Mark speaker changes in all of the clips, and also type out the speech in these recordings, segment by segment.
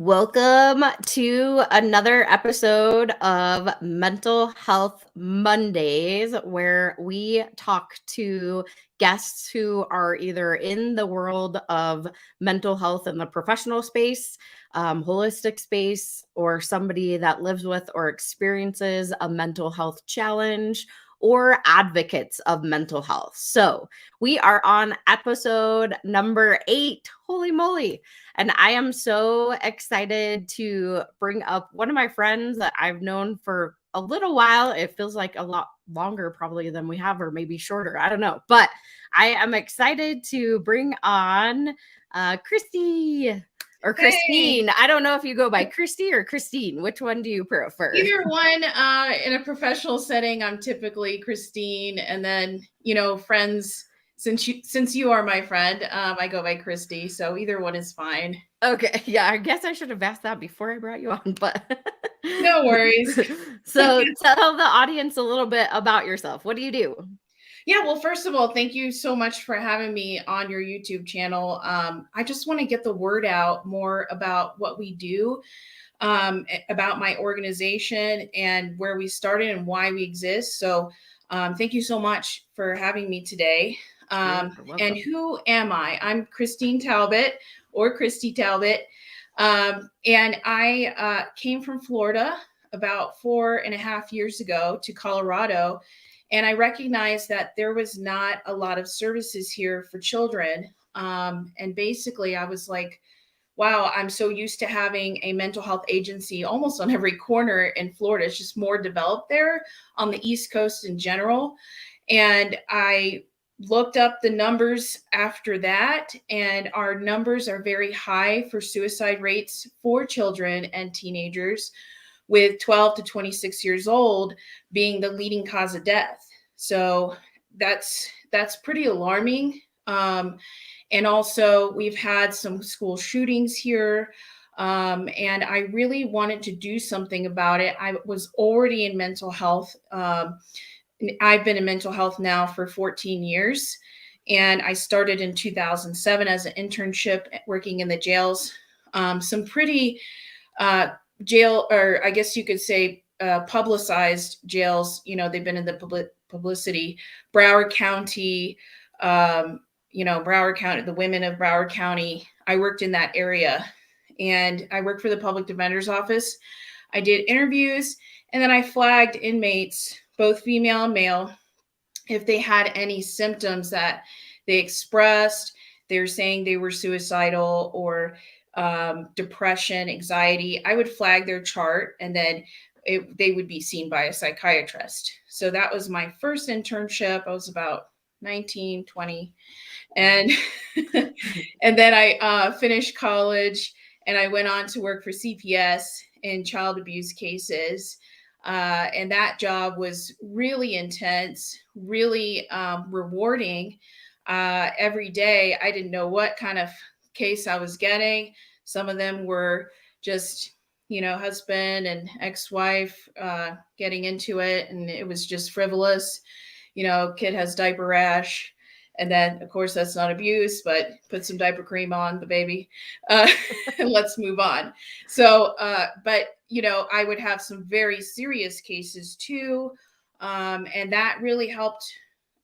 Speaker 1: Welcome to another episode of Mental Health Mondays, where we talk to guests who are either in the world of mental health in the professional space, holistic space, or somebody that lives with or experiences a mental health challenge, or advocates of mental health. So we are on episode number 8. Holy moly. And I am so excited to bring up one of my friends that I've known for a little while. It feels like a lot longer probably than we have, or maybe shorter. I don't know. But I am excited to bring on Christy or Christine.
Speaker 2: Hey,
Speaker 1: I don't know if you go by Christy or Christine. Which one do you prefer?
Speaker 2: either one. In a professional setting, I'm typically Christine, and then friends. Since you are my friend, I go by Christy. So either one is fine.
Speaker 1: Okay. Yeah, I guess I should have asked that before I brought you on, but
Speaker 2: No worries.
Speaker 1: So tell the audience a little bit about yourself. What do you do?
Speaker 2: Yeah, well, first of all, thank you so much for having me on your YouTube channel. I just want to get the word out more about what we do, about my organization and where we started and why we exist. So thank you so much for having me today. And who am I? I'm Christine Talbott, or Christy Talbott. And I came from Florida about 4.5 years ago to Colorado. And I recognized that there was not a lot of services here for children. And basically, I was like, wow, I'm so used to having a mental health agency almost on every corner in Florida. It's just more developed there on the East Coast in general. And I looked up the numbers after that, and our numbers are very high for suicide rates for children and teenagers, with 12 to 26 years old being the leading cause of death. So that's pretty alarming. And also, we've had some school shootings here. And I really wanted to do something about it. I was already in mental health. I've been in mental health now for 14 years. And I started in 2007 as an internship working in the jails. Some pretty jail, or I guess you could say publicized jails. They've been in the publicity. Broward County, Broward County, the women of Broward County. I worked in that area, and I worked for the public defender's office. I did interviews, and then I flagged inmates, both female and male, if they had any symptoms that they expressed. They were saying they were suicidal or depression, anxiety. I would flag their chart, and then they would be seen by a psychiatrist. So that was my first internship. I was about 19, 20. And and then I finished college, and I went on to work for CPS in child abuse cases. And that job was really intense, really rewarding. Every day, I didn't know what kind of case I was getting. Some of them were just, husband and ex-wife getting into it, and it was just frivolous. Kid has diaper rash. And then, of course, that's not abuse, but put some diaper cream on the baby and let's move on. So, but, I would have some very serious cases too. And that really helped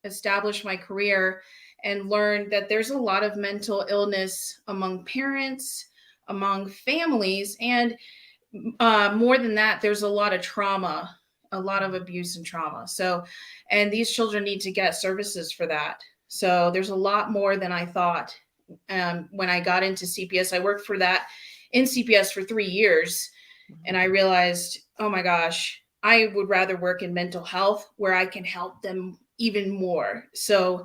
Speaker 2: establish my career and learn that there's a lot of mental illness among parents, among families, and more than that, there's a lot of trauma, a lot of abuse and trauma. So, and these children need to get services for that. So there's a lot more than I thought. When I got into CPS, I worked in CPS for 3 years. And I realized, oh my gosh, I would rather work in mental health where I can help them even more. So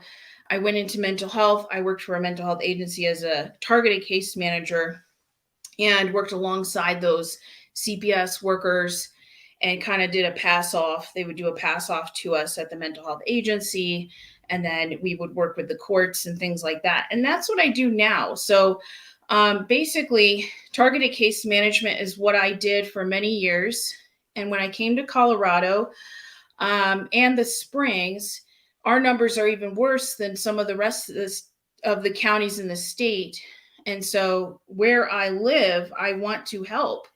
Speaker 2: I went into mental health. I worked for a mental health agency as a targeted case manager and worked alongside those CPS workers and kind of did a pass off. They would do a pass off to us at the mental health agency. And then we would work with the courts and things like that. And that's what I do now. So basically, targeted case management is what I did for many years. And when I came to Colorado and the Springs, our numbers are even worse than some of the rest of the counties in the state. And so where I live, I want to help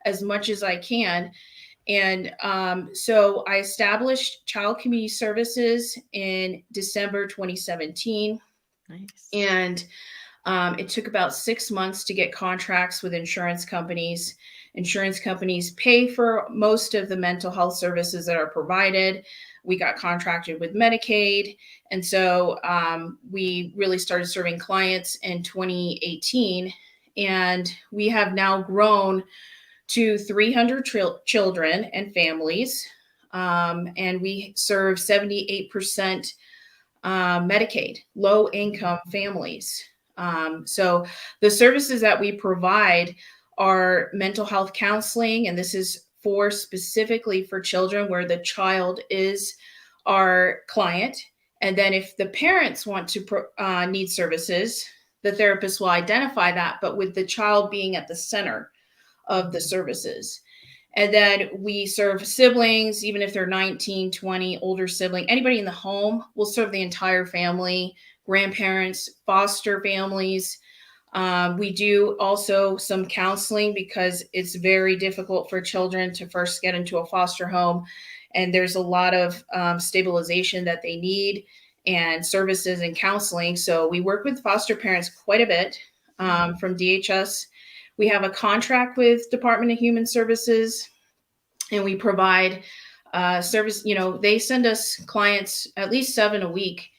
Speaker 2: as much as I can. And so I established Child Community Services in December 2017.
Speaker 1: Nice.
Speaker 2: And it took about 6 months to get contracts with insurance companies. Insurance companies pay for most of the mental health services that are provided. We got contracted with Medicaid. And so we really started serving clients in 2018. And we have now grown to 300 children and families. And we serve 78% Medicaid, low income families. So the services that we provide are mental health counseling, and this is specifically for children where the child is our client. And then if the parents want to need services, the therapist will identify that, but with the child being at the center of the services. And then we serve siblings, even if they're 19, 20, older sibling, anybody in the home, we'll serve the entire family, grandparents, foster families. We do also some counseling because it's very difficult for children to first get into a foster home. And there's a lot of stabilization that they need and services and counseling. So we work with foster parents quite a bit from DHS. We have a contract with Department of Human Services, and we provide service. They send us clients at least 7 a week,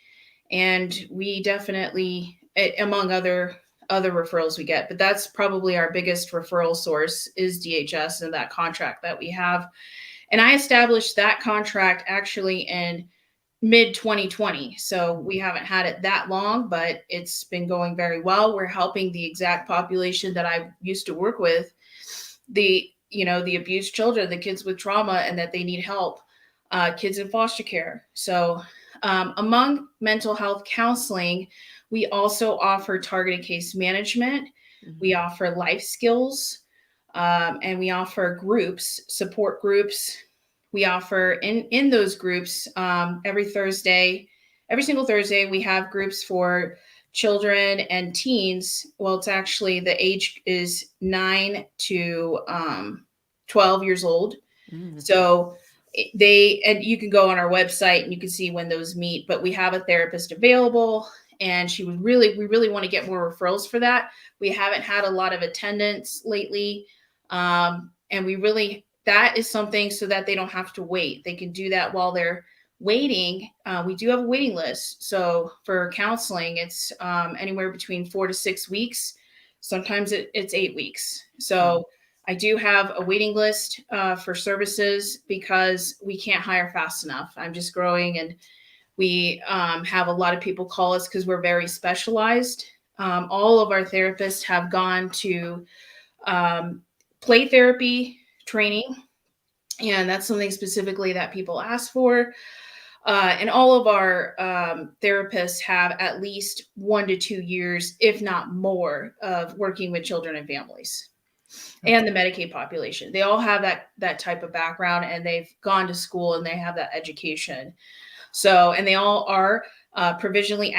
Speaker 2: and we definitely, among other referrals we get, but that's probably our biggest referral source is DHS and that contract that we have. And I established that contract actually in mid 2020. So we haven't had it that long, but it's been going very well. We're helping the exact population that I used to work with, the abused children, the kids with trauma and that they need help, kids in foster care. So among mental health counseling, we also offer targeted case management. We offer life skills, and we offer groups, support groups. We offer in those groups every single Thursday, we have groups for children and teens. Well, it's actually the age is 9 to 12 years old. So and you can go on our website and you can see when those meet, but we have a therapist available, and we really want to get more referrals for that. We haven't had a lot of attendance lately. And that is something so that they don't have to wait. They can do that while they're waiting. We do have a waiting list. So for counseling, it's anywhere between 4 to 6 weeks. Sometimes it's 8 weeks. So I do have a waiting list for services because we can't hire fast enough. I'm just growing, and we have a lot of people call us because we're very specialized. All of our therapists have gone to play therapy training, and that's something specifically that people ask for. And all of our therapists have at least 1 to 2 years, if not more, of working with children and families and the Medicaid population. They all have that type of background, and they've gone to school and they have that education. So, and they all are provisionally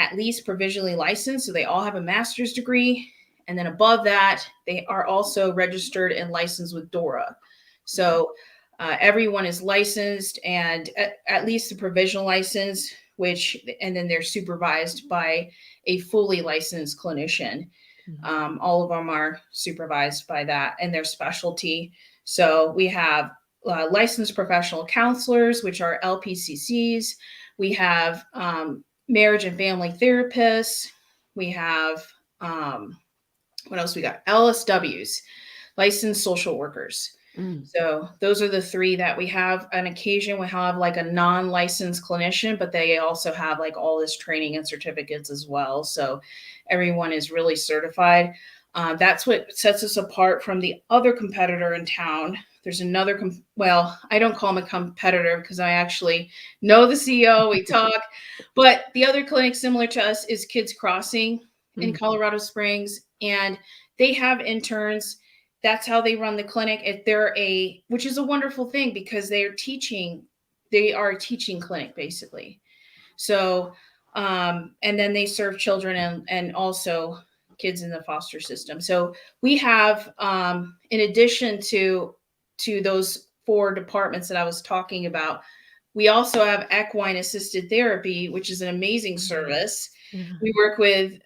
Speaker 2: licensed. So they all have a master's degree. And then above that, they are also registered and licensed with DORA. So everyone is licensed, and at least the provisional license, and then they're supervised by a fully licensed clinician. All of them are supervised by that and their specialty. So we have licensed professional counselors, which are LPCCs. We have marriage and family therapists. We have, what else we got? LSWs, licensed social workers. So those are the 3 that we have. On occasion, we have like a non-licensed clinician, but they also have like all this training and certificates as well. So everyone is really certified. That's what sets us apart from the other competitor in town. There's another, I don't call him a competitor because I actually know the CEO, we talk, but the other clinic similar to us is Kids Crossing in Colorado Springs, and they have interns. That's how they run the clinic. Which is a wonderful thing because they are a teaching clinic basically. So, and then they serve children and also kids in the foster system. So we have, in addition to those 4 departments that I was talking about, we also have equine assisted therapy, which is an amazing service.
Speaker 1: Yeah.
Speaker 2: We work with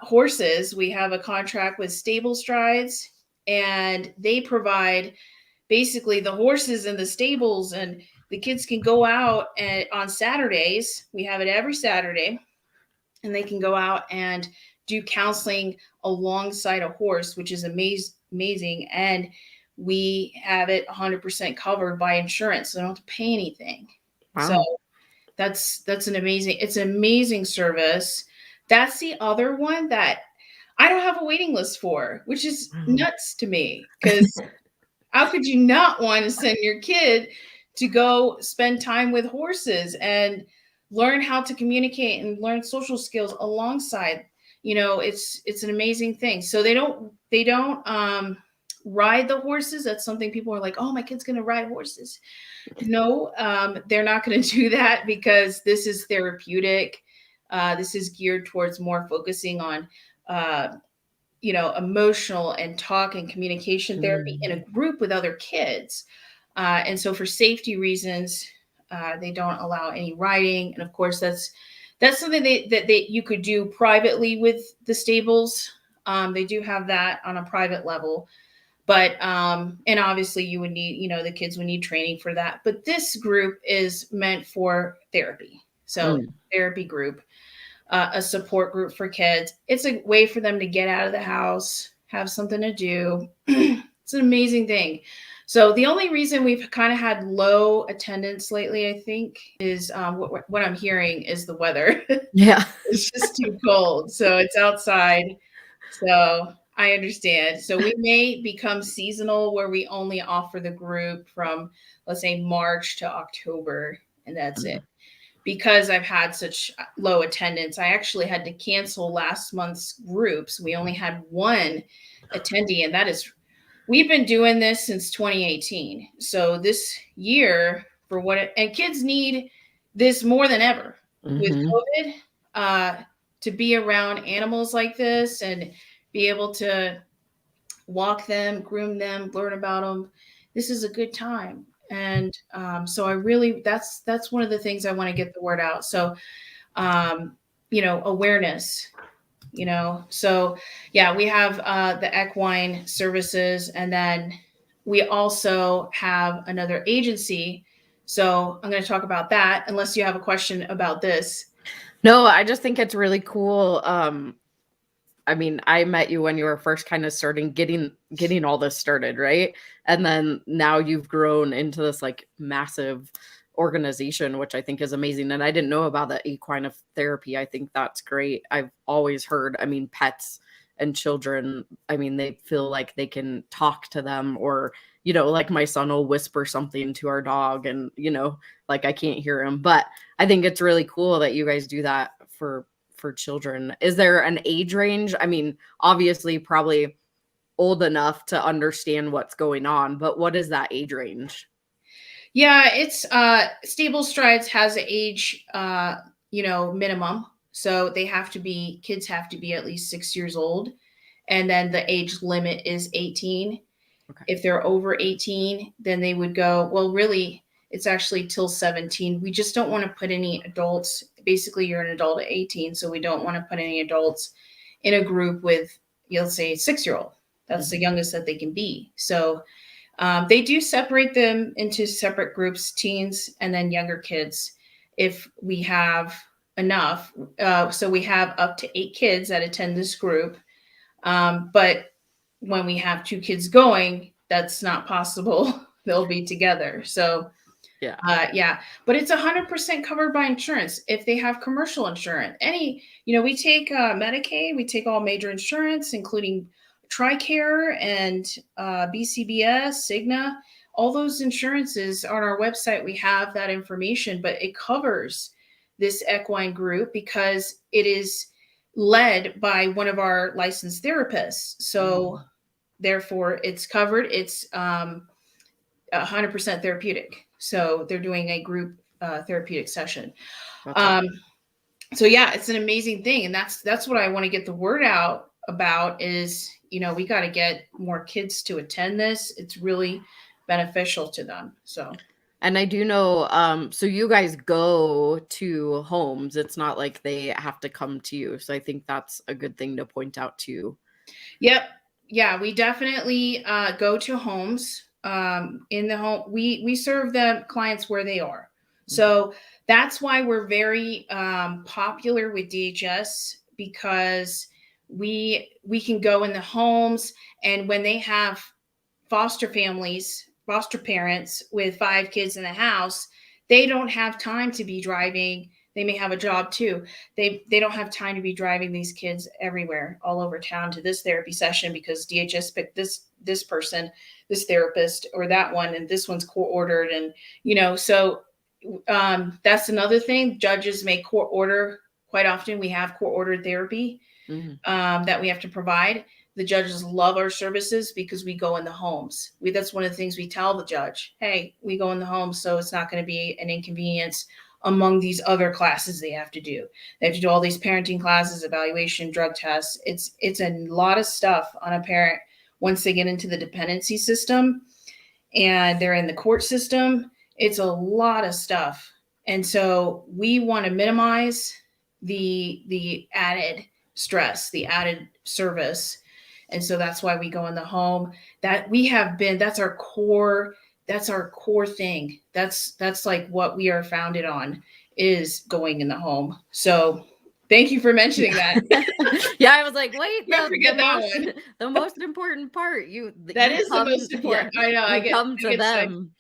Speaker 2: horses. We have a contract with Stable Strides, and they provide basically the horses in the stables, and the kids can go out and on Saturdays. We have it every Saturday, and they can go out and do counseling alongside a horse, which is amazing. And we have it 100% covered by insurance, so they don't have to pay anything.
Speaker 1: Wow.
Speaker 2: So it's an amazing service. That's the other one that I don't have a waiting list for, which is nuts to me, because how could you not want to send your kid to go spend time with horses and learn how to communicate and learn social skills alongside? It's an amazing thing. So they don't ride the horses. That's something people are like, oh, my kid's going to ride horses. No, they're not going to do that, because this is therapeutic. This is geared towards more focusing on, emotional and talk and communication therapy in a group with other kids. And so for safety reasons, they don't allow any riding. And of course, that's something that you could do privately with the stables. They do have that on a private level. But, and obviously you would need, the kids would need training for that. But this group is meant for therapy. So therapy group, a support group for kids. It's a way for them to get out of the house, have something to do. It's an amazing thing. So the only reason we've kind of had low attendance lately, I think, is what I'm hearing is the weather.
Speaker 1: Yeah.
Speaker 2: It's just too cold. So it's outside. So I understand. So we may become seasonal, where we only offer the group from, let's say, March to October, and that's it. Because I've had such low attendance, I actually had to cancel last month's groups. We only had 1 attendee, and we've been doing this since 2018. So this year, and kids need this more than ever with COVID, to be around animals like this and be able to walk them, groom them, learn about them. This is a good time. And so that's one of the things I want to get the word out. So, awareness, so yeah, we have the equine services, and then we also have another agency. So I'm going to talk about that, unless you have a question about this.
Speaker 1: No, I just think it's really cool. I mean, I met you when you were first kind of starting getting all this started, right? And then now you've grown into this like massive organization, which I think is amazing. And I didn't know about the equine of therapy. I think that's great. I've always heard, I mean, pets and children, I mean, they feel like they can talk to them, or, like my son will whisper something to our dog, and, like I can't hear him. But I think it's really cool that you guys do that for children. Is there an age range? I mean, obviously probably old enough to understand what's going on, but what is that age range?
Speaker 2: Yeah, it's Stable Strides has an age minimum. So kids have to be at least 6 years old. And then the age limit is 18. Okay. If they're over 18, then they would go, well, really, it's actually till 17. We just don't want to put any adults. Basically, you're an adult at 18, so we don't want to put any adults in a group with, let's say, a 6-year-old. That's the youngest that they can be. So they do separate them into separate groups, teens and then younger kids, if we have enough. So we have up to 8 kids that attend this group. But when we have 2 kids going, that's not possible. They'll be together. So yeah, but it's 100% covered by insurance. If they have commercial insurance, we take Medicaid, we take all major insurance, including TRICARE and BCBS, Cigna, all those insurances on our website. We have that information, but it covers this equine group because it is led by one of our licensed therapists. So therefore it's covered. It's 100% therapeutic. So they're doing a group therapeutic session. So yeah, it's an amazing thing. And that's what I want to get the word out about is, we got to get more kids to attend this. It's really beneficial to them. So.
Speaker 1: And I do know, so you guys go to homes. It's not like they have to come to you. So I think that's a good thing to point out too.
Speaker 2: Yep. Yeah, we definitely go to homes. In the home, we serve the clients where they are. So that's why we're very popular with DHS, because we can go in the homes, and when they have foster families, foster parents with 5 kids in the house, they don't have time to be driving. They may have a job too. They don't have time to be driving these kids everywhere, all over town, to this therapy session because DHS picked this person, this therapist, or that one, and this one's court ordered, and so that's another thing. Judges may court order. Quite often, we have court ordered therapy that we have to provide. The judges love our services because we go in the homes. That's one of the things we tell the judge. Hey, we go in the homes, so it's not going to be an inconvenience among these other classes they have to do. They have to do all these parenting classes, evaluation, drug tests. It's a lot of stuff on a parent once they get into the dependency system and they're in the court system. It's a lot of stuff. And so we want to minimize the added stress, the added service. And so that's why we go in the home. That's our core thing. That's like what we are founded on, is going in the home. So thank you for mentioning that.
Speaker 1: Yeah, I was like, wait,
Speaker 2: the
Speaker 1: most important part.
Speaker 2: That is the most important.
Speaker 1: Yeah, I know. Come to them.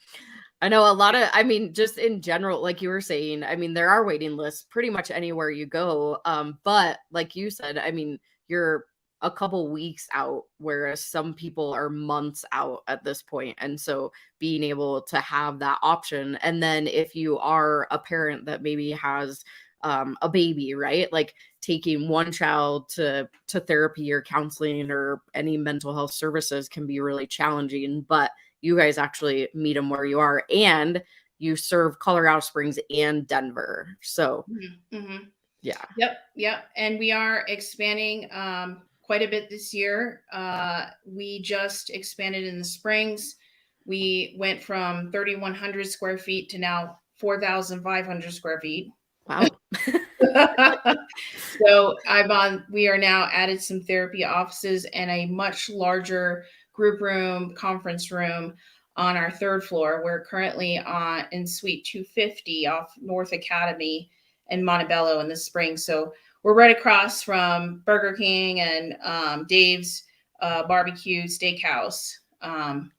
Speaker 1: I know a lot of, just in general, like you were saying, there are waiting lists pretty much anywhere you go. But like you said, you're a couple weeks out, whereas some people are months out at this point. And so being able to have that option, and then if you are a parent that maybe has a baby, right? Like taking one child to therapy or counseling or any mental health services can be really challenging, but you guys actually meet them where you are, and you serve Colorado Springs and Denver. So yeah.
Speaker 2: Yep. And we are expanding quite a bit this year. We just expanded in the Springs. We went from 3,100 square feet to now 4,500 square feet.
Speaker 1: Wow.
Speaker 2: So we are now added some therapy offices and a much larger group room, conference room on our 3rd floor. We're currently in Suite 250 off North Academy in Montebello in the spring. So we're right across from Burger King and Dave's Barbecue Steakhouse.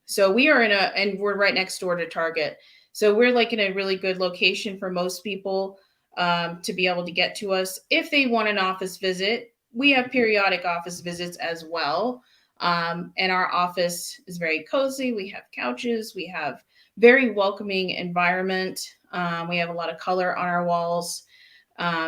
Speaker 2: So we are and we're right next door to Target. So we're like in a really good location for most people to be able to get to us. If they want an office visit, we have periodic office visits as well. And our office is very cozy. We have couches. We have very welcoming environment. We have a lot of color on our walls.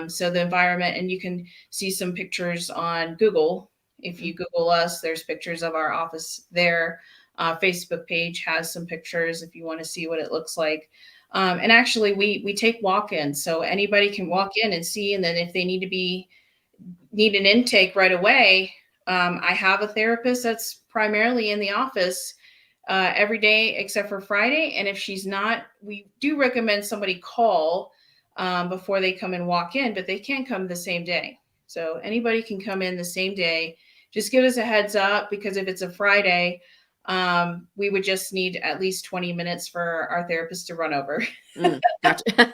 Speaker 2: So the environment, and you can see some pictures on Google. If you Google us, there's pictures of our office there. Facebook page has some pictures if you want to see what it looks like. And actually we take walk-ins, so anybody can walk in and see. And then if they need an intake right away, I have a therapist that's primarily in the office every day except for Friday. And if she's not, we do recommend somebody call before they come and walk in, but they can come the same day. So anybody can come in the same day. Just give us a heads up, because if it's a Friday, we would just need at least 20 minutes for our therapist to run over.
Speaker 1: Gotcha.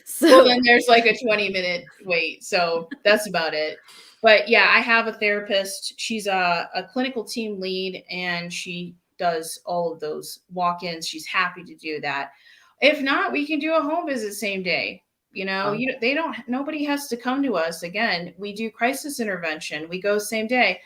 Speaker 2: So then there's like a 20-minute wait. So that's about it. But yeah, I have a therapist. She's a clinical team lead, and she does all of those walk-ins. She's happy to do that. If not, we can do a home visit same day. Nobody has to come to us. Again, we do crisis intervention. We go same day.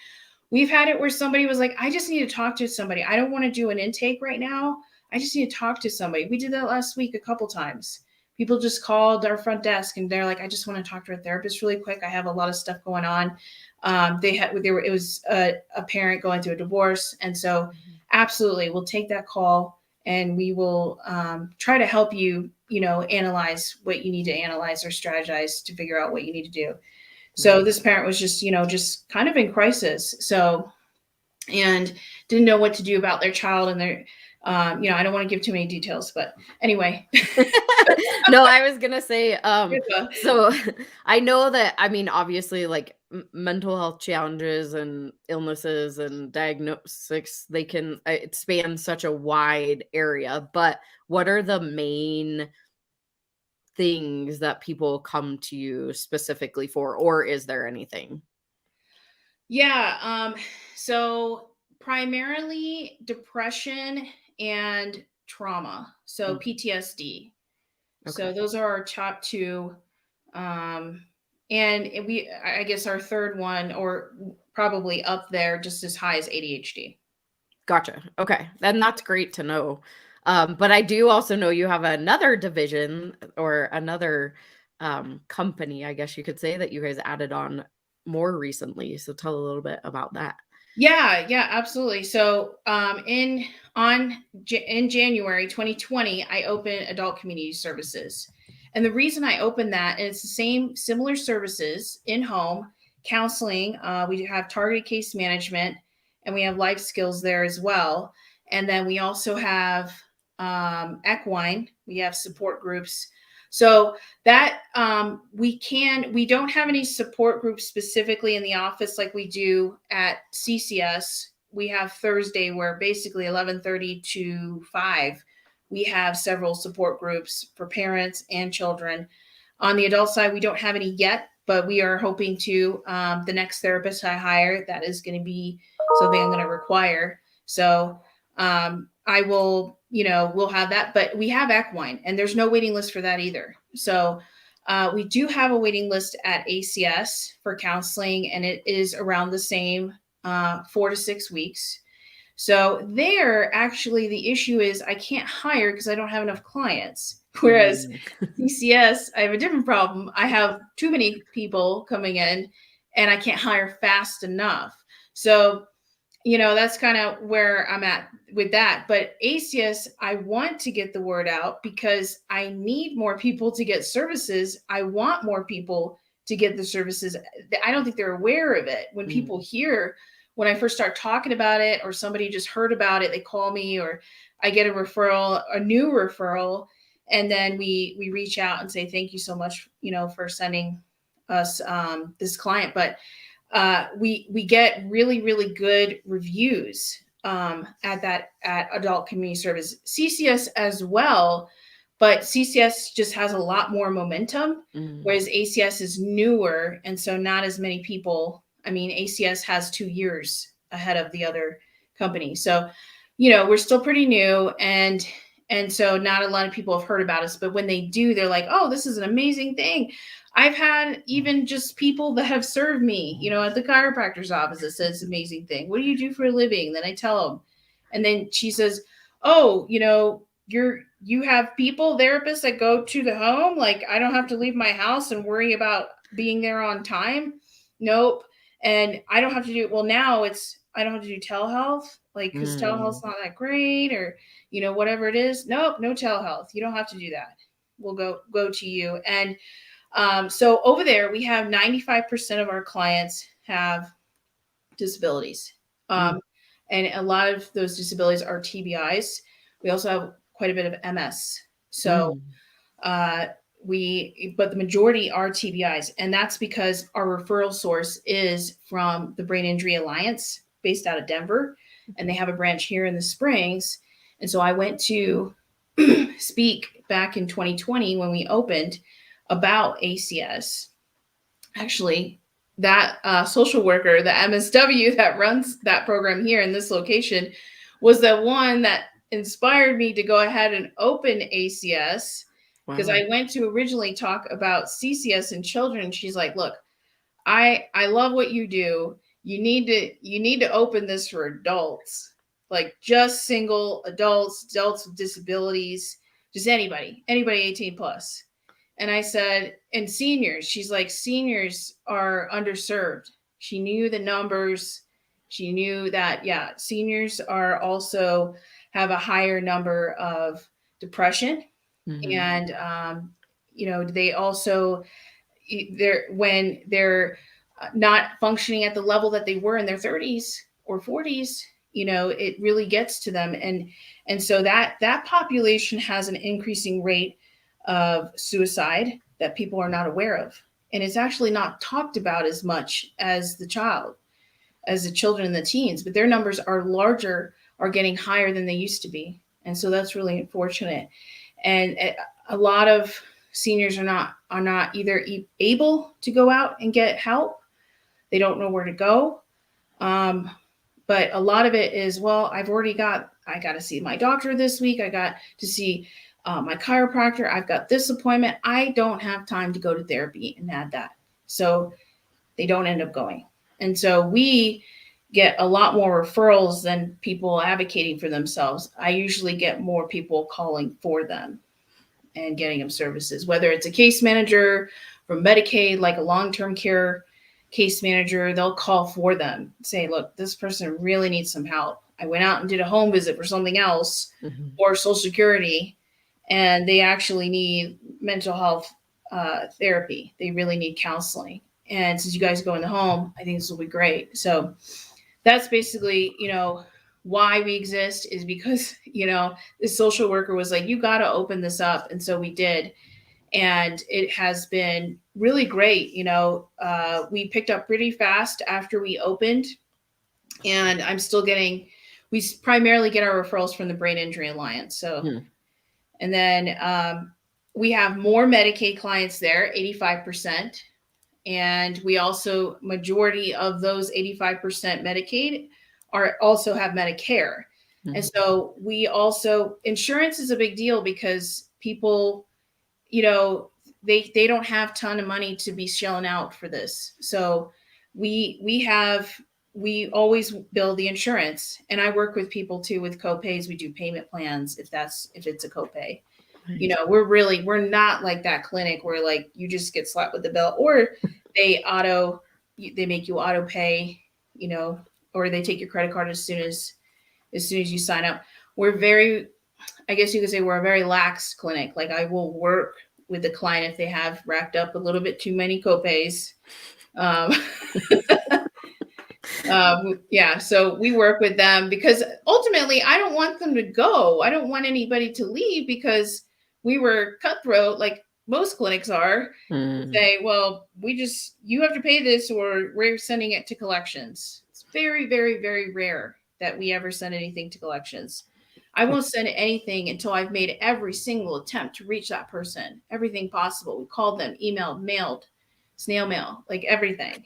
Speaker 2: We've had it where somebody was like, I just need to talk to somebody. I don't want to do an intake right now. I just need to talk to somebody. We did that last week a couple times. People just called our front desk and they're like, I just want to talk to a therapist really quick. I have a lot of stuff going on. It was a parent going through a divorce. And so absolutely, we'll take that call and we will try to help you, analyze what you need to analyze or strategize to figure out what you need to do. So this parent was just, just kind of in crisis. So, and didn't know what to do about their child and their, I don't want to give too many details, but anyway.
Speaker 1: No, I was gonna say, so I know that, I mean, obviously, like mental health challenges and illnesses and diagnostics, they can, it spans such a wide area, but what are the main things that people come to you specifically for, or is there anything?
Speaker 2: Yeah. So primarily depression and trauma. So PTSD. So
Speaker 1: Okay.
Speaker 2: those are our top two. Um, and I guess our third one, or probably up there, just as high as ADHD.
Speaker 1: Gotcha. Okay. And that's great to know. But I do also know you have another division or another company, I guess you could say, that you guys added on more recently. So tell a little bit about that.
Speaker 2: Yeah, absolutely. So, in January 2020, I opened Adult Community Services, and the reason I opened that is the same similar services in home counseling. We have targeted case management, and we have life skills there as well. And then we also have equine. We have support groups. So that we don't have any support groups specifically in the office like we do at CCS. We have Thursday where basically 11:30 to 5 we have several support groups for parents and children. On the adult side, we don't have any yet, but we are hoping to. The next therapist I hire, that is going to be something I'm going to require. So I will, we'll have that, but we have equine and there's no waiting list for that either. So we do have a waiting list at ACS for counseling, and it is around the same 4 to 6 weeks. So there, actually, the issue is I can't hire because I don't have enough clients. Whereas CCS, I have a different problem. I have too many people coming in and I can't hire fast enough. So that's kind of where I'm at with that. But ACS, I want to get the word out because I need more people to get services. I want more people to get the services. I don't think they're aware of it. When people hear, when I first start talking about it, or somebody just heard about it, they call me, or I get a new referral, and then we reach out and say, thank you so much, for sending us this client. But we get really, really good reviews at Adult Community Service, CCS as well, but CCS just has a lot more momentum, whereas ACS is newer, and so not as many people. I mean, ACS has 2 years ahead of the other company, so we're still pretty new, and so not a lot of people have heard about us. But when they do, they're like, "Oh, this is an amazing thing." I've had even just people that have served me, at the chiropractor's office that says amazing thing. What do you do for a living? Then I tell them. And then she says, oh, you have people, therapists that go to the home. Like, I don't have to leave my house and worry about being there on time. Nope. And I don't have to do, well, now I don't have to do telehealth, like, because telehealth's not that great, or, whatever it is. Nope, no telehealth. You don't have to do that. We'll go to you. And so over there, we have 95% of our clients have disabilities. And a lot of those disabilities are TBIs. We also have quite a bit of MS. So but the majority are TBIs. And that's because our referral source is from the Brain Injury Alliance based out of Denver. And they have a branch here in the Springs. And so I went to speak back in 2020 when we opened about ACS. Actually, that social worker, the MSW that runs that program here in this location, was the one that inspired me to go ahead and open ACS, because I went to originally talk about CCS and children. She's like, look, I love what you do. You need to open this for adults, like just single adults with disabilities, just anybody 18 plus. And I said, and seniors. She's like, seniors are underserved. She knew the numbers. She knew that, yeah, seniors are also have a higher number of depression. And, they also, when they're not functioning at the level that they were in their 30s or 40s, it really gets to them. And so that population has an increasing rate of suicide that people are not aware of. And it's actually not talked about as much as the children and the teens, but their numbers are getting higher than they used to be. And so that's really unfortunate. And a lot of seniors are not either able to go out and get help. They don't know where to go. But a lot of it is, well, I got to see my doctor this week. I got to see my chiropractor. I've got this appointment. I don't have time to go to therapy and add that. So they don't end up going. And so we get a lot more referrals than people advocating for themselves. I usually get more people calling for them and getting them services, whether it's a case manager from Medicaid, like a long-term care case manager, they'll call for them, say, look, this person really needs some help. I went out and did a home visit for something else or Social Security, and they actually need mental health therapy. They really need counseling. And since you guys go in the home, I think this will be great. So that's basically, why we exist, is because, the social worker was like, you got to open this up. And so we did. And it has been really great. We picked up pretty fast after we opened, and we primarily get our referrals from the Brain Injury Alliance. So, and then we have more Medicaid clients there, 85%. And we also, majority of those 85% Medicaid also have Medicare. And so insurance is a big deal because people, they don't have a ton of money to be shelling out for this. So we always bill the insurance, and I work with people too with copays. We do payment plans if it's a copay. We're not like that clinic where like you just get slapped with the bill, or they make you auto pay, or they take your credit card as soon as you sign up. I guess you could say we're a very lax clinic. Like, I will work with the client if they have racked up a little bit too many copays. So we work with them because ultimately I don't want them to go. I don't want anybody to leave because we were cutthroat, like most clinics are. Say, well, you have to pay this or we're sending it to collections. It's very, very, very rare that we ever send anything to collections. I won't send anything until I've made every single attempt to reach that person. Everything possible. We called them, emailed, mailed, snail mail, like everything.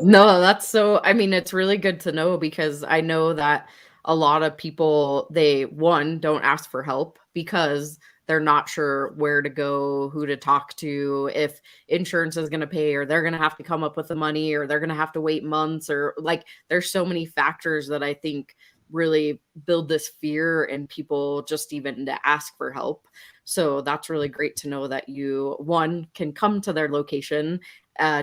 Speaker 1: No, it's really good to know, because I know that a lot of people, they don't ask for help because they're not sure where to go, who to talk to, if insurance is going to pay, or they're going to have to come up with the money, or they're going to have to wait months, or like there's so many factors that I think really build this fear in people just even to ask for help. So that's really great to know that you, one, can come to their location.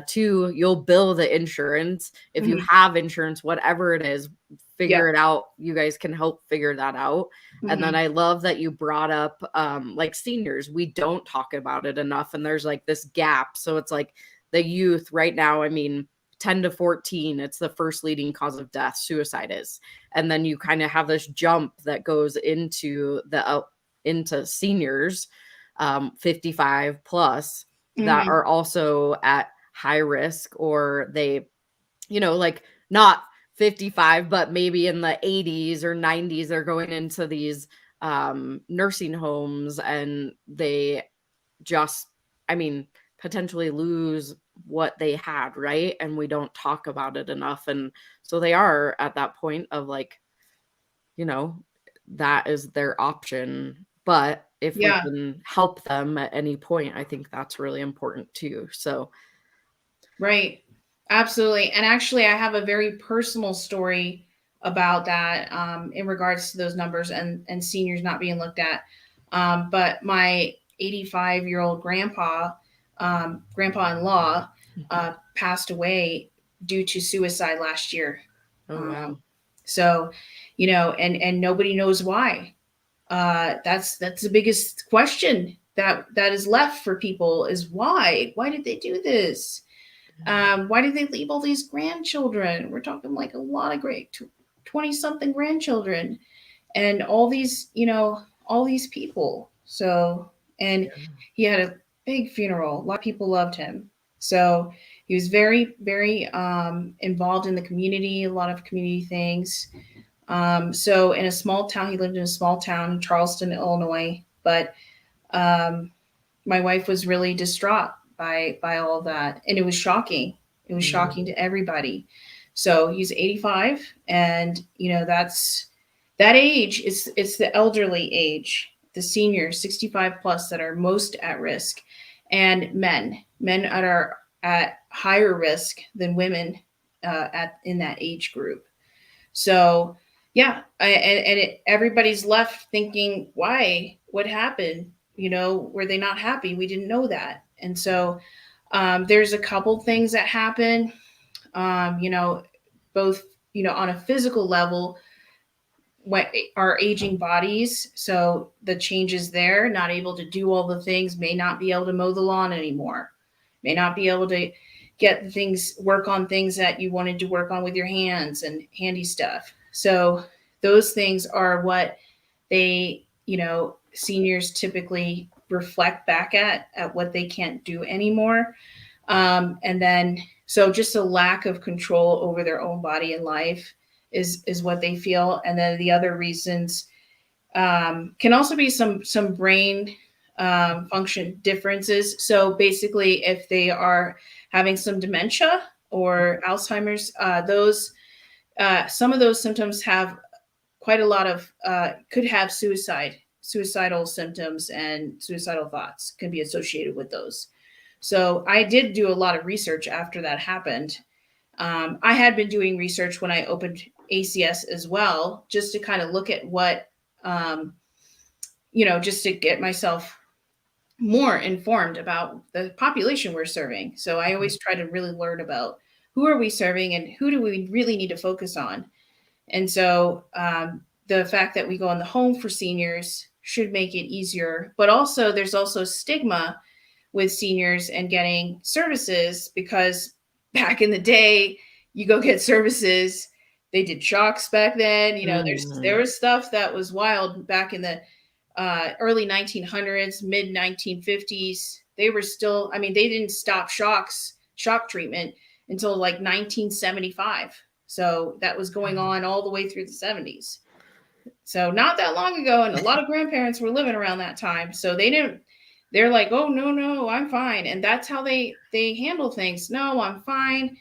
Speaker 1: Two, you'll bill the insurance. If you have insurance, whatever it is, figure it out. You guys can help figure that out. And then I love that you brought up like seniors. We don't talk about it enough. And there's like this gap. So it's like the youth right now, 10 to 14, it's the first leading cause of death, suicide is. And then you kind of have this jump that goes into seniors, 55 plus, that are also at high risk, or they, like not 55, but maybe in the 80s or 90s, they're going into these nursing homes, and they just, potentially lose what they had, right? And we don't talk about it enough. And so they are at that point of like, that is their option. But if we can help them at any point, I think that's really important too. So.
Speaker 2: Right. Absolutely. And actually, I have a very personal story about that in regards to those numbers and seniors not being looked at. But my 85-year-old grandpa-in-law passed away due to suicide last year.
Speaker 1: Oh, wow.
Speaker 2: So, and nobody knows why. That's the biggest question that is left for people is why did they do this? Why did they leave all these grandchildren? We're talking like a lot of great 20 something grandchildren and all these, all these people. So, and he had a big funeral. A lot of people loved him. So he was very, very involved in the community, a lot of community things. So in a small town, he lived in a small town in Charleston, Illinois. But my wife was really distraught by all of that. And it was shocking. It was shocking to everybody. So he's 85. And, that's that age. It's the elderly age, the seniors, 65 plus, that are most at risk. And men are at higher risk than women in that age group. So yeah, everybody's left thinking, why? What happened? Were they not happy? We didn't know that. And so there's a couple things that happen, both, on a physical level, what our aging bodies. So the changes there, not able to do all the things, may not be able to mow the lawn anymore, may not be able to get work on things that you wanted to work on with your hands and handy stuff. So those things are what they, seniors typically reflect back at what they can't do anymore. And then, so just a lack of control over their own body and life is what they feel. And then the other reasons can also be some brain function differences. So basically, if they are having some dementia or Alzheimer's, some of those symptoms have quite a lot of, could have suicidal symptoms, and suicidal thoughts can be associated with those. So I did do a lot of research after that happened. I had been doing research when I opened ACS as well, just to kind of look at what, just to get myself more informed about the population we're serving. So I always try to really learn about who are we serving and who do we really need to focus on. And so the fact that we go in the home for seniors should make it easier. But also there's also stigma with seniors and getting services, because back in the day, you go get services. They did shocks back then. There was stuff that was wild back in the early 1900s, mid 1950s. They were still, they didn't stop shock treatment until like 1975. So that was going on all the way through the 70s. So not that long ago. And a lot of grandparents were living around that time. So they're like, oh, no, I'm fine. And that's how they handle things. No, I'm fine.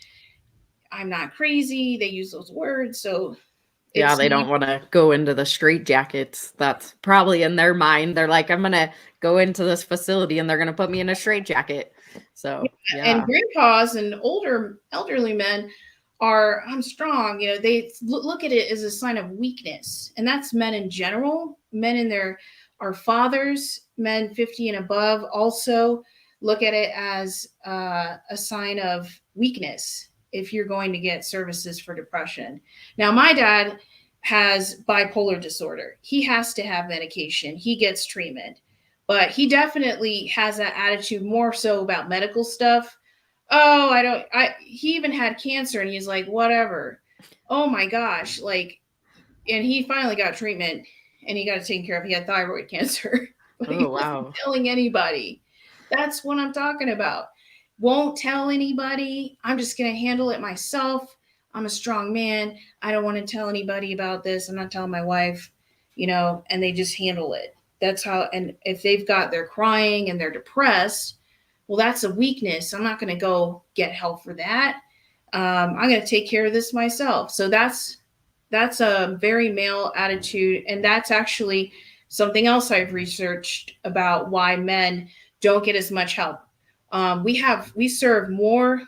Speaker 2: I'm not crazy. They use those words. So
Speaker 1: yeah, they don't want to go into the straitjackets. That's probably in their mind. They're like, I'm going to go into this facility and they're going to put me in a straitjacket. So, yeah.
Speaker 2: And grandpas and elderly men are, I'm strong. They look at it as a sign of weakness. And that's men in general. Men in our fathers, men 50 and above, also look at it as a sign of weakness if you're going to get services for depression. Now, my dad has bipolar disorder. He has to have medication. He gets treatment, but he definitely has that attitude more so about medical stuff. Oh, he even had cancer and he's like, whatever. Oh my gosh. And he finally got treatment and he got it taken care of. He had thyroid cancer. But he wasn't telling anybody. That's what I'm talking about. Won't tell anybody. I'm just going to handle it myself. I'm a strong man. I don't want to tell anybody about this. I'm not telling my wife, and they just handle it. That's how, and if they're crying and they're depressed, well, that's a weakness. I'm not going to go get help for that. I'm going to take care of this myself. So that's a very male attitude. And that's actually something else I've researched about why men don't get as much help. We serve more,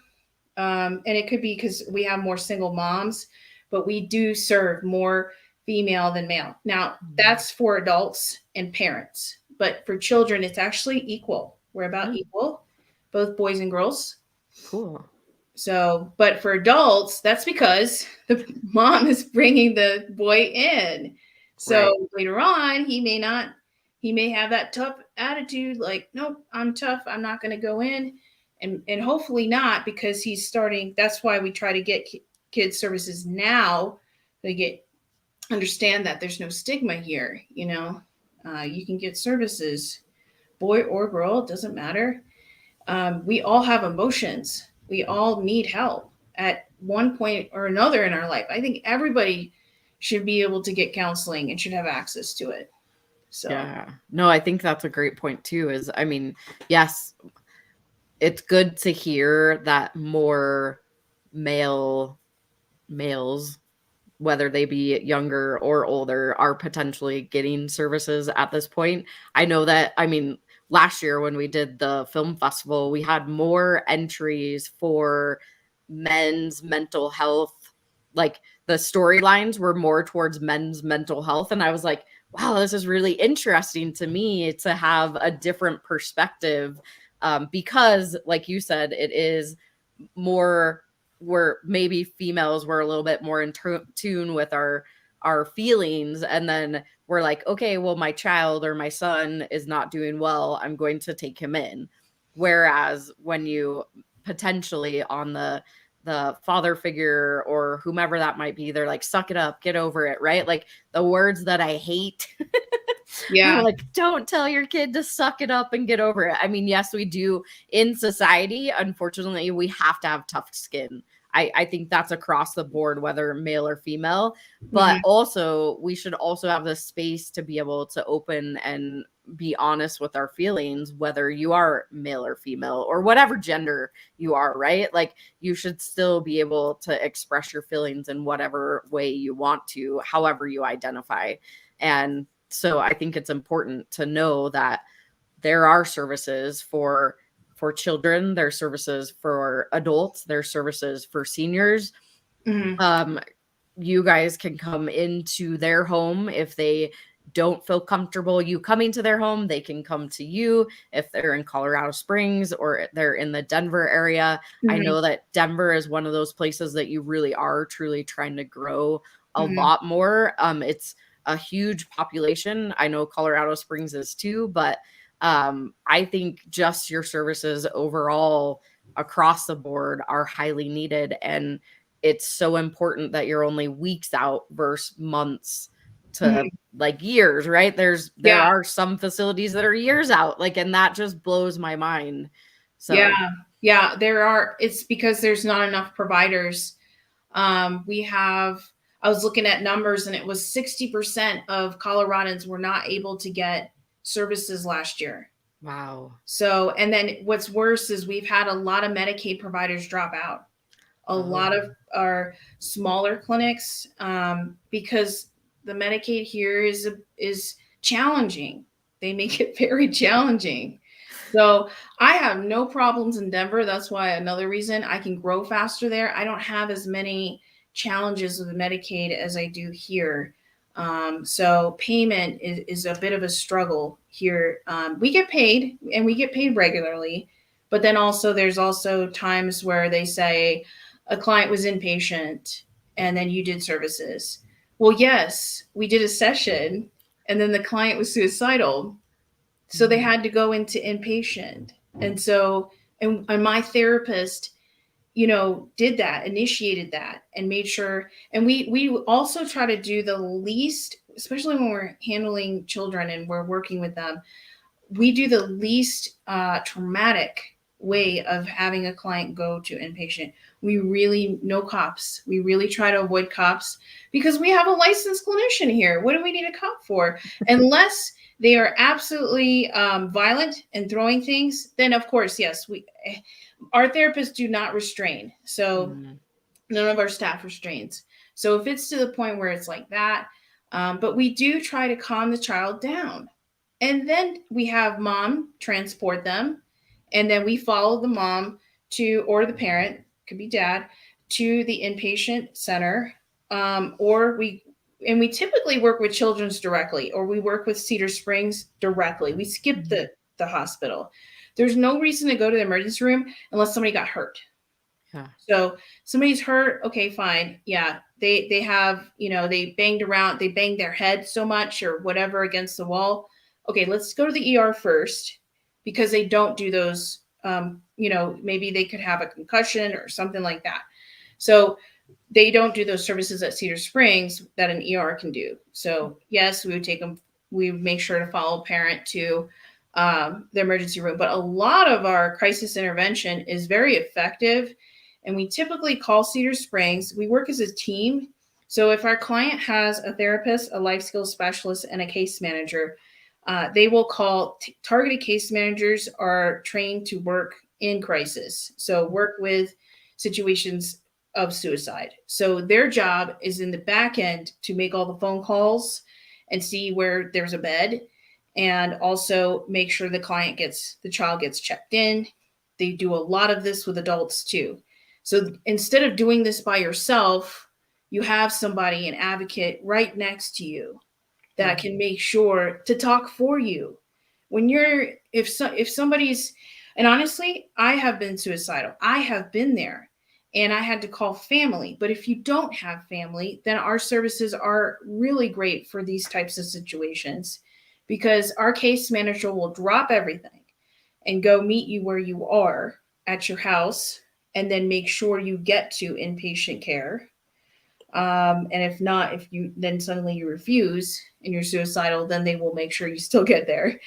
Speaker 2: and it could be because we have more single moms, but we do serve more female than male. Now, that's for adults and parents, but for children, it's actually equal. We're about equal, both boys and girls.
Speaker 1: Cool.
Speaker 2: So, but for adults, that's because the mom is bringing the boy in. So later on, he may have that tough attitude, like, nope, I'm tough, I'm not going to go in. And hopefully not, because he's starting. That's why we try to get kids services now. They understand that there's no stigma here. You can get services, boy or girl, it doesn't matter. We all have emotions. We all need help at one point or another in our life. I think everybody should be able to get counseling and should have access to it. So
Speaker 1: yeah, no, I think that's a great point too. Yes, it's good to hear that more males, whether they be younger or older, are potentially getting services at this point. I know that, last year when we did the film festival, we had more entries for men's mental health. Like the storylines were more towards men's mental health. And I was like, wow, this is really interesting to me to have a different perspective. Because like you said, it is more where maybe females were a little bit more in tune with our feelings, and then we're like, okay, well, my child or my son is not doing well, I'm going to take him in. Whereas when you potentially on the father figure or whomever that might be, they're like, suck it up, get over it, right? Like the words that I hate.
Speaker 2: yeah,
Speaker 1: Like, don't tell your kid to suck it up and get over it. Yes, we do in society. Unfortunately, we have to have tough skin. I think that's across the board, whether male or female. But
Speaker 2: mm-hmm.
Speaker 1: also, we should also have the space to be able to open and be honest with our feelings, whether you are male or female or whatever gender you are, right? Like, you should still be able to express your feelings in whatever way you want to, however you identify. And so I think it's important to know that there are services for children, there's services for adults, there's services for seniors.
Speaker 2: Mm-hmm.
Speaker 1: You guys can come into their home if they don't feel comfortable you coming to their home. They can come to you if they're in Colorado Springs or they're in the Denver area.
Speaker 2: Mm-hmm.
Speaker 1: I know that Denver is one of those places that you really are truly trying to grow a
Speaker 2: Mm-hmm.
Speaker 1: lot more. It's a huge population. I know Colorado Springs is too, but I think just your services overall across the board are highly needed. And it's so important that you're only weeks out versus months to like years, right? There
Speaker 2: Yeah,
Speaker 1: are some facilities that are years out, like, and that just blows my mind. So
Speaker 2: yeah, there are. It's because there's not enough providers. I was looking at numbers, and it was 60% of Coloradans were not able to get services last year.
Speaker 1: wow.
Speaker 2: So, and then what's worse is we've had a lot of Medicaid providers drop out. A lot of our smaller clinics, because the Medicaid here is challenging. They make it very challenging. So I have no problems in Denver. That's why another reason I can grow faster there. I don't have as many challenges with Medicaid as I do here. So payment is a bit of a struggle here. We get paid, and we get paid regularly, but then also there's also times where they say a client was inpatient and then you did services. Well, yes, we did a session and then the client was suicidal. So they had to go into inpatient. And so, and my therapist, did that, initiated that, and made sure. And we also try to do the least, especially when we're handling children and we're working with them, we do the least traumatic way of having a client go to inpatient. No cops. We really try to avoid cops because we have a licensed clinician here. What do we need a cop for? Unless they are absolutely violent and throwing things, then of course, yes, our therapists do not restrain. So none of our staff restrains. So if it's to the point where it's like that, but we do try to calm the child down. And then we have mom transport them. And then we follow the mom or the parent, could be dad, to the inpatient center. And we typically work with Children's directly, or we work with Cedar Springs directly. We skip the hospital. There's no reason to go to the emergency room unless somebody got hurt.
Speaker 1: Yeah.
Speaker 2: So somebody's hurt. Okay, fine. Yeah. They have, they banged their head so much or whatever against the wall. okay, let's go to the ER first, because they don't do those, maybe they could have a concussion or something like that. So they don't do those services at Cedar Springs that an ER can do. So yes, we would take them, we would make sure to follow a parent to the emergency room. But a lot of our crisis intervention is very effective. And we typically call Cedar Springs. We work as a team. So if our client has a therapist, a life skills specialist, and a case manager, they will call targeted case managers are trained to work in crisis. So work with situations of suicide. So their job is in the back end to make all the phone calls and see where there's a bed, and also make sure the child gets checked in. They do a lot of this with adults too. So instead of doing this by yourself, you have somebody, an advocate right next to you that can make sure to talk for you. If somebody's, and honestly, I have been suicidal. I have been there, and I had to call family. But if you don't have family, then our services are really great for these types of situations, because our case manager will drop everything and go meet you where you are at your house, and then make sure you get to inpatient care. And if not, if you then suddenly you refuse and you're suicidal, then they will make sure you still get there.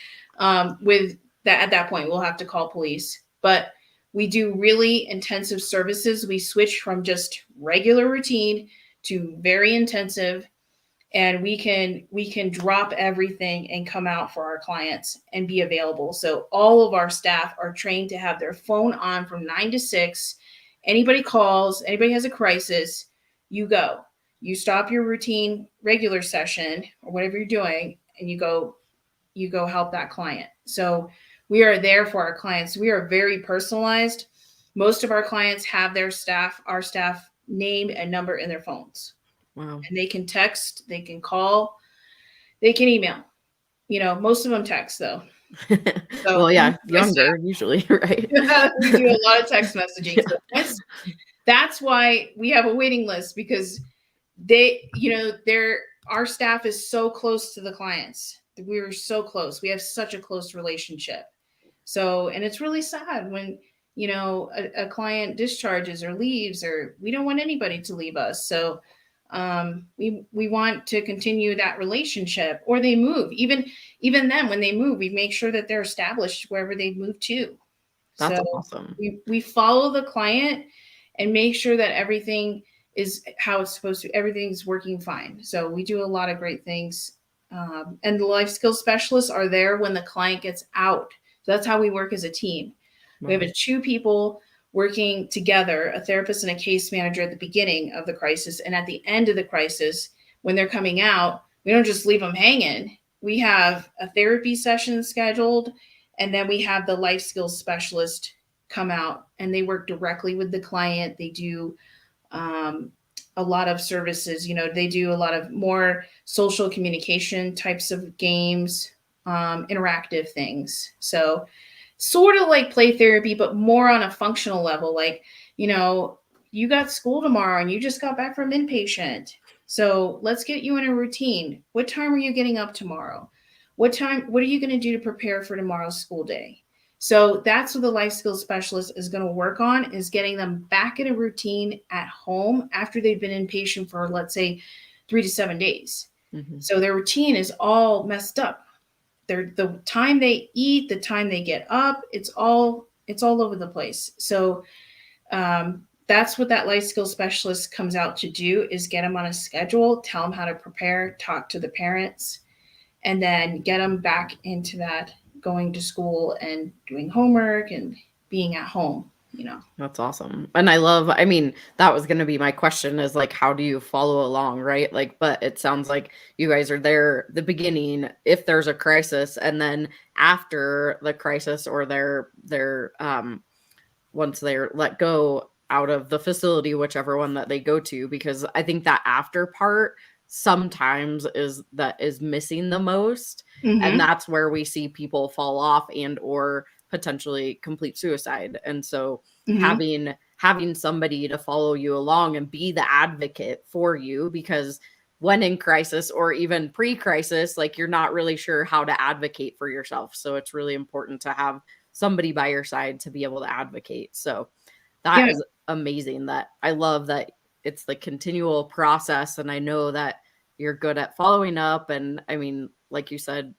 Speaker 2: With that, at that point, we'll have to call police. But we do really intensive services. We switch from just regular routine to very intensive, and we can drop everything and come out for our clients and be available. So all of our staff are trained to have their phone on from 9 to 6. Anybody calls, anybody has a crisis, you go. You stop your routine regular session or whatever you're doing, and you go help that client. So we are there for our clients. We are very personalized. Most of our clients have our staff name and number in their phones.
Speaker 1: Wow.
Speaker 2: And they can text, they can call, they can email. Most of them text though. So,
Speaker 1: well, yeah, younger usually, right?
Speaker 2: We do a lot of text messaging. So that's why we have a waiting list, because our staff is so close to the clients. We were so close. We have such a close relationship. So, and it's really sad when, a client discharges or leaves, or we don't want anybody to leave us. So we want to continue that relationship, or they move. Even then, when they move, we make sure that they're established wherever they move to.
Speaker 1: That's awesome.
Speaker 2: We follow the client and make sure that everything is how it's supposed to. Everything's working fine. So we do a lot of great things. And the life skills specialists are there when the client gets out. So that's how we work as a team. Wow. We have 2 people working together, a therapist and a case manager at the beginning of the crisis. And at the end of the crisis, when they're coming out, we don't just leave them hanging. We have a therapy session scheduled, and then we have the life skills specialist come out, and they work directly with the client. They do a lot of services. They do a lot of more social communication types of games, interactive things. So sort of like play therapy, but more on a functional level. Like, you got school tomorrow and you just got back from inpatient. So let's get you in a routine. What time are you getting up tomorrow? What are you going to do to prepare for tomorrow's school day? So that's what the life skills specialist is going to work on, is getting them back in a routine at home after they've been inpatient for, let's say, 3 to 7 days. Mm-hmm. So their routine is all messed up. The time they eat, the time they get up, it's all over the place. So that's what that life skills specialist comes out to do, is get them on a schedule, tell them how to prepare, talk to the parents, and then get them back into that going to school and doing homework and being at home.
Speaker 1: That's awesome. And that was going to be my question, is like, how do you follow along, right? Like, but it sounds like you guys are there the beginning if there's a crisis, and then after the crisis, or they're once they're let go out of the facility, whichever one that they go to, because I think that after part sometimes is missing the most. Mm-hmm. And that's where we see people fall off and or potentially complete suicide. And so having somebody to follow you along and be the advocate for you, because when in crisis or even pre-crisis, like you're not really sure how to advocate for yourself. So it's really important to have somebody by your side to be able to advocate. So that is amazing. That I love that it's the continual process. And I know that you're good at following up. And I mean, like you said,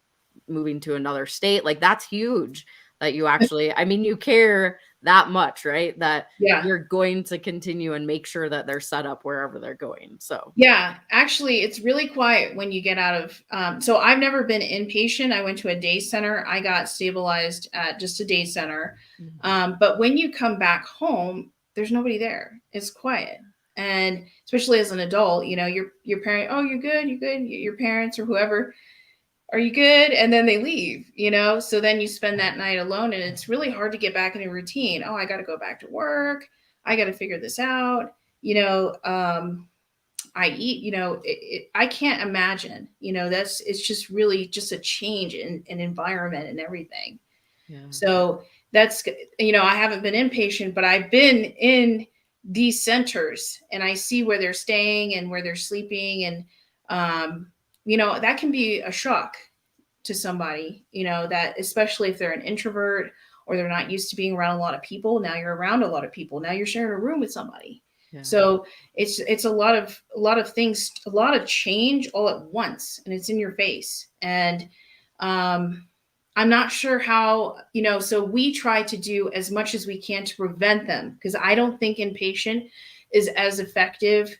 Speaker 1: moving to another state, like that's huge that you actually, I mean, you care that much, right? That you're going to continue and make sure that they're set up wherever they're going. So
Speaker 2: yeah, actually it's really quiet when you get out of, so I've never been inpatient. I went to a day center. I got stabilized at just a day center. But when you come back home, there's nobody there. It's quiet. And especially as an adult, you know, your parent, oh, you're good. Your parents or whoever, are you good? And then they leave, you know? So then you spend that night alone and it's really hard to get back in a routine. Oh, I got to go back to work. I got to figure this out. You know, I eat, you know, I can't imagine, you know, it's just really just a change in environment and everything. Yeah. So that's, you know, I haven't been inpatient, but I've been in these centers and I see where they're staying and where they're sleeping. And, you know, that can be a shock to somebody, you know, that especially if they're an introvert or they're not used to being around a lot of people. Now you're around a lot of people. Now you're sharing a room with somebody. Yeah. So it's a lot of things, a lot of change all at once, and it's in your face. And I'm not sure how, you know, so we try to do as much as we can to prevent them, because I don't think inpatient is as effective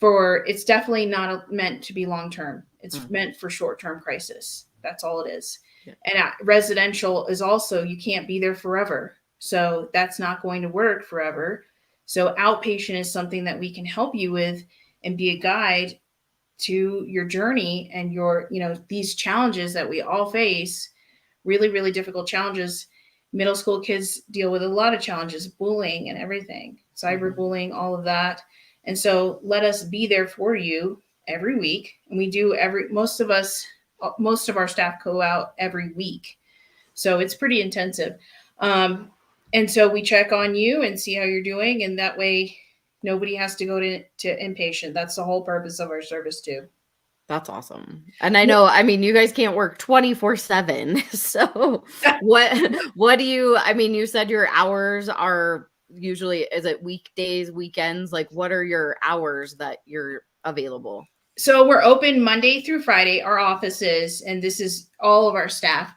Speaker 2: it's definitely not meant to be long-term. It's meant for short-term crisis. That's all it is. Yeah. And residential is also, you can't be there forever. So that's not going to work forever. So outpatient is something that we can help you with and be a guide to your journey and your, you know, these challenges that we all face, really, really difficult challenges. Middle school kids deal with a lot of challenges, bullying and everything, cyberbullying, all of that. And so let us be there for you every week. And we do most of our staff go out every week. So it's pretty intensive. And so we check on you and see how you're doing. And that way nobody has to go to inpatient. That's the whole purpose of our service too.
Speaker 1: That's awesome. And I know, I mean, you guys can't work 24/7. So what do you, I mean, you said your hours are usually, is it weekdays, weekends? Like what are your hours that you're available?
Speaker 2: So we're open Monday through Friday, our offices, and this is all of our staff,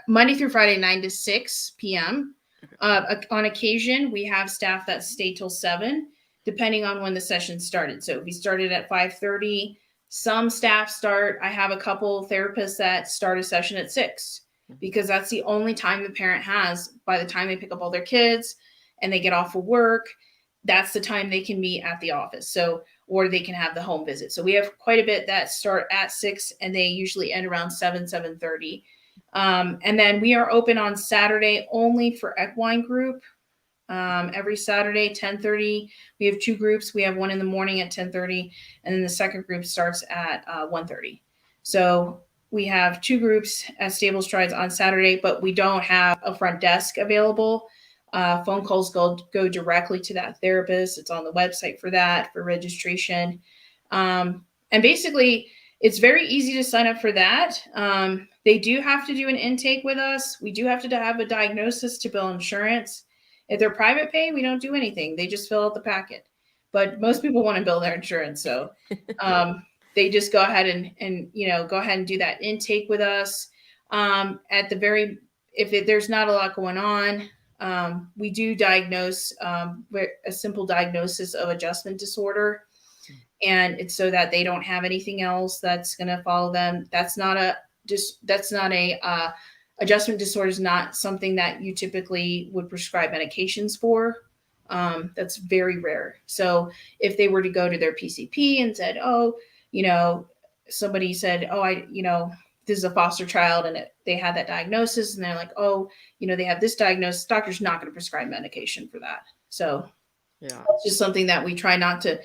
Speaker 2: Monday through Friday, 9 to 6 p.m. On occasion, we have staff that stay till 7, depending on when the session started. So if we started at 5:30, some staff start, I have a couple therapists that start a session at 6, because that's the only time the parent has by the time they pick up all their kids and they get off of work. That's the time they can meet at the office. So, or they can have the home visit. So we have quite a bit that start at 6 and they usually end around 7:30. And then we are open on Saturday only for equine group. Every Saturday, 10:30. We have 2 groups. We have one in the morning at 10:30, and then the second group starts at 1:30. So we have 2 groups at Stable Strides on Saturday, but we don't have a front desk available. Phone calls go directly to that therapist. It's on the website for that, for registration. And basically, it's very easy to sign up for that. They do have to do an intake with us. We do have to have a diagnosis to bill insurance. If they're private pay, we don't do anything. They just fill out the packet. But most people want to bill their insurance. So they just go ahead and you know, go ahead and do that intake with us. If there's not a lot going on, we do diagnose a simple diagnosis of adjustment disorder. And it's so that they don't have anything else that's going to follow them. Adjustment disorder is not something that you typically would prescribe medications for. That's very rare. So if they were to go to their PCP and said, oh, you know, somebody said, oh, this is a foster child, and they had that diagnosis, and they're like, oh, you know, they have this diagnosis, doctor's not going to prescribe medication for that. So yeah, it's just something that we try not to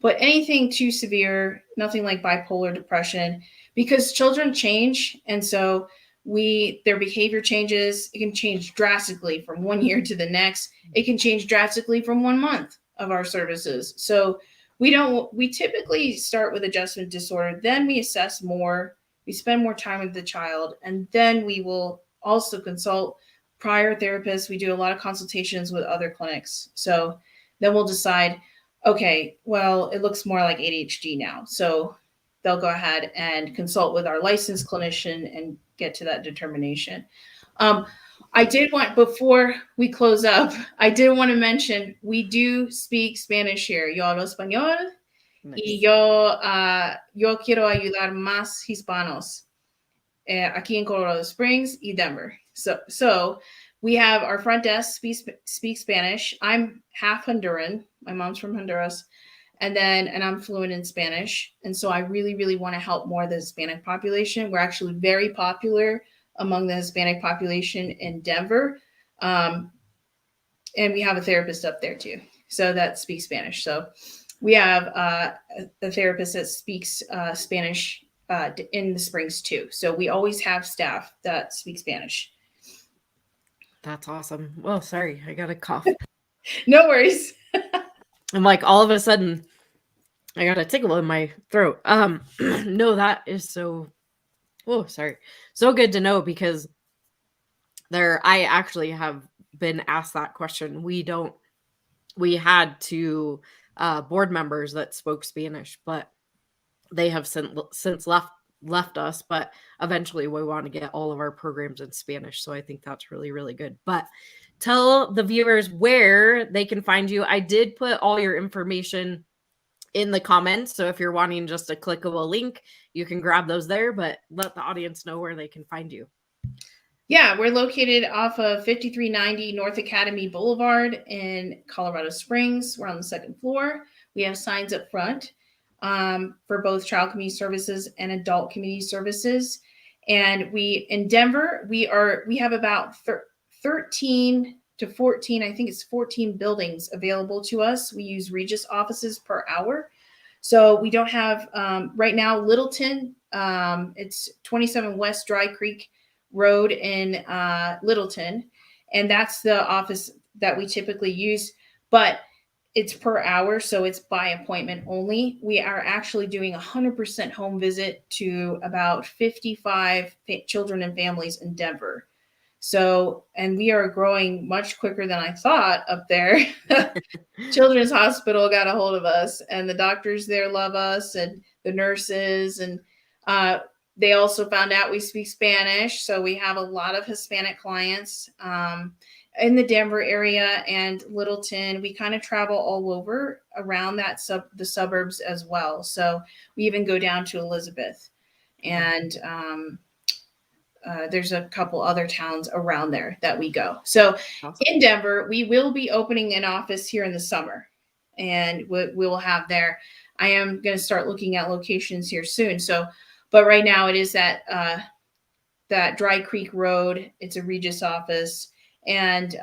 Speaker 2: put anything too severe, nothing like bipolar depression, because children change. And so their behavior changes. It can change drastically from one year to the next. It can change drastically from 1 month of our services. So we typically start with adjustment disorder, then we assess more, we spend more time with the child, and then we will also consult prior therapists. We do a lot of consultations with other clinics. So then we'll decide, okay, well, it looks more like ADHD now. So they'll go ahead and consult with our licensed clinician and get to that determination. I did want, before we close up, I did want to mention we do speak Spanish here. Yo hablo español.
Speaker 1: Nice.
Speaker 2: Y yo quiero ayudar más hispanos aquí en Colorado Springs y Denver. So we have our front desk speak Spanish. I'm half Honduran. My mom's from Honduras. And I'm fluent in Spanish. And so I really, really want to help more of the Hispanic population. We're actually very popular among the Hispanic population in Denver. And we have a therapist up there too. So that speaks Spanish. So we have a therapist that speaks Spanish in the Springs too. So we always have staff that speak Spanish.
Speaker 1: That's awesome. Well, sorry, I got a cough.
Speaker 2: No worries.
Speaker 1: I'm like, all of a sudden, I got a tickle in my throat. No, that is so, oh, sorry. So good to know, because I actually have been asked that question. We had two board members that spoke Spanish, but they have since left us, but eventually we want to get all of our programs in Spanish. So I think that's really, really good. But tell the viewers where they can find you. I did put all your information in the comments. So if you're wanting just a clickable link, you can grab those there, but let the audience know where they can find you.
Speaker 2: Yeah, we're located off of 5390 North Academy Boulevard in Colorado Springs. We're on the second floor. We have signs up front for both child community services and adult community services. And in Denver, we have about 13 to 14, I think it's 14 buildings available to us. We use Regis offices per hour. So we don't have, right now, Littleton, it's 27 West Dry Creek Road in Littleton. And that's the office that we typically use, but it's per hour. So it's by appointment only. We are actually doing 100% home visit to about 55 children and families in Denver. So, and we are growing much quicker than I thought up there. Children's Hospital got a hold of us, and the doctors there love us, and the nurses, and they also found out we speak Spanish. So we have a lot of Hispanic clients in the Denver area and Littleton. We kind of travel all over around the suburbs as well. So we even go down to Elizabeth, and there's a couple other towns around there that we go. So awesome. In Denver, we will be opening an office here in the summer, and we will have there. I am going to start looking at locations here soon. So, but right now it is that Dry Creek Road. It's a Regis office, and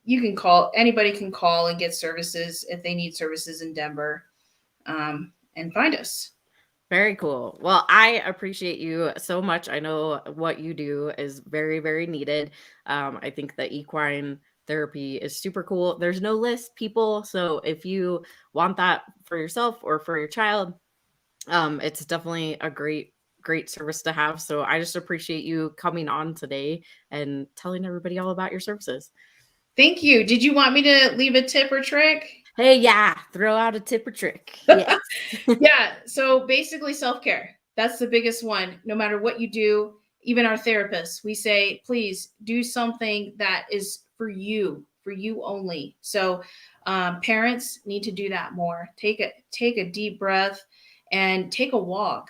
Speaker 2: you can call. Anybody can call and get services if they need services in Denver, and find us.
Speaker 1: Very cool. Well, I appreciate you so much. I know what you do is very, very needed. I think the equine therapy is super cool. There's no list, people. So if you want that for yourself or for your child, it's definitely a great service to have. So I just appreciate you coming on today and telling everybody all about your services.
Speaker 2: Thank you. Did you want me to leave a tip or trick?
Speaker 1: Hey, yeah, throw out a tip or trick. Yeah.
Speaker 2: Yeah. So basically self-care. That's the biggest one. No matter what you do, even our therapists, we say, please do something that is for you only. So parents need to do that more. Take a deep breath and take a walk.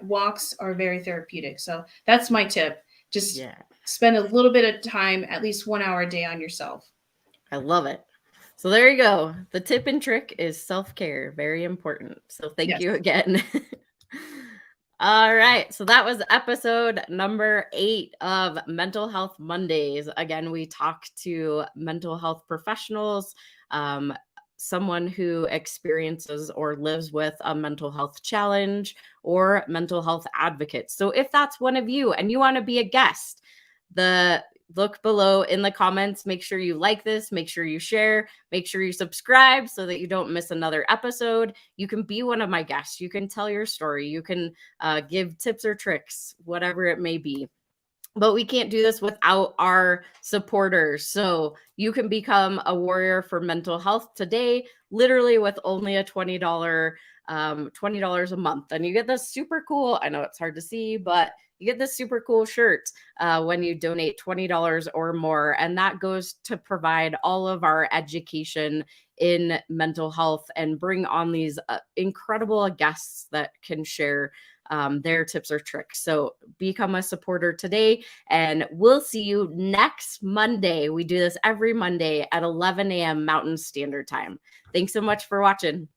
Speaker 2: Walks are very therapeutic. So that's my tip. Just spend a little bit of time, at least 1 hour a day, on yourself.
Speaker 1: I love it. So there you go. The tip and trick is self-care. Very important. So thank you again. All right. So that was episode number 8 of Mental Health Mondays. Again, we talked to mental health professionals, someone who experiences or lives with a mental health challenge, or mental health advocates. So if that's one of you and you want to be a guest, the look below in the comments. Make sure you like this, make sure you share, make sure you subscribe so that you don't miss another episode. You can be one of my guests. You can tell your story. You can give tips or tricks, whatever it may be. But we can't do this without our supporters. So you can become a warrior for mental health today, literally with only a $20 a month. And you get this super cool, I know it's hard to see, but you get this super cool shirt when you donate $20 or more. And that goes to provide all of our education in mental health and bring on these incredible guests that can share their tips or tricks. So become a supporter today, and we'll see you next Monday. We do this every Monday at 11 a.m. Mountain Standard Time. Thanks so much for watching.